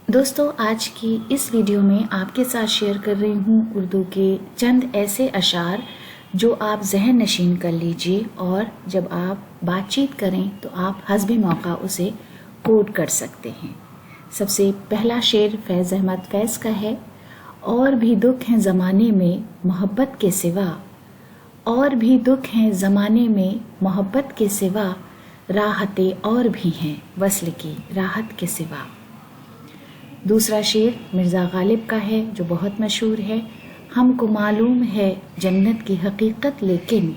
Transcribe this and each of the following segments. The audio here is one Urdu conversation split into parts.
دوستو، آج کی اس ویڈیو میں آپ کے ساتھ شیئر کر رہی ہوں اردو کے چند ایسے اشعار جو آپ ذہن نشین کر لیجئے اور جب آپ بات چیت کریں تو آپ حسب موقع اسے کوٹ کر سکتے ہیں۔ سب سے پہلا شعر فیض احمد فیض کا ہے۔ اور بھی دکھ ہیں زمانے میں محبت کے سوا، اور بھی دکھ ہیں زمانے میں محبت کے سوا، راحتیں اور بھی ہیں وصل کی راحت کے سوا۔ دوسرا شعر مرزا غالب کا ہے جو بہت مشہور ہے۔ ہم کو معلوم ہے جنت کی حقیقت لیکن،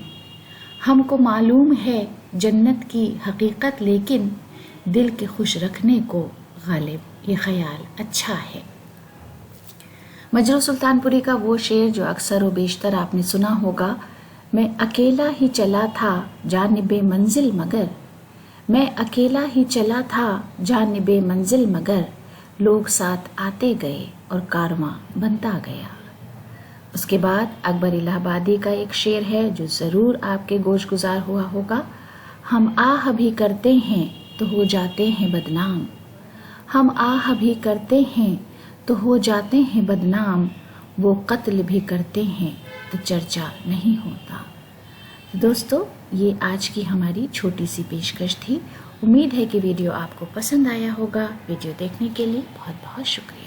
ہم کو معلوم ہے جنت کی حقیقت لیکن، دل کے خوش رکھنے کو غالب یہ خیال اچھا ہے۔ مجروح سلطان پوری کا وہ شعر جو اکثر و بیشتر آپ نے سنا ہوگا۔ میں اکیلا ہی چلا تھا جانب منزل مگر، میں اکیلا ہی چلا تھا جانب منزل مگر، لوگ ساتھ آتے گئے اور کارواں بنتا گیا۔ اس کے بعد اکبر الہ آبادی کا ایک شعر ہے جو ضرور آپ کے گوش گزار ہوا ہوگا۔ ہم آہ بھی کرتے ہیں تو ہو جاتے ہیں بدنام، ہم آہ بھی کرتے ہیں تو ہو جاتے ہیں بدنام، وہ قتل بھی کرتے ہیں تو چرچا نہیں ہوتا۔ دوستو، یہ آج کی ہماری چھوٹی سی پیشکش تھی۔ امید ہے کہ ویڈیو آپ کو پسند آیا ہوگا۔ ویڈیو دیکھنے کے لیے بہت بہت شکریہ۔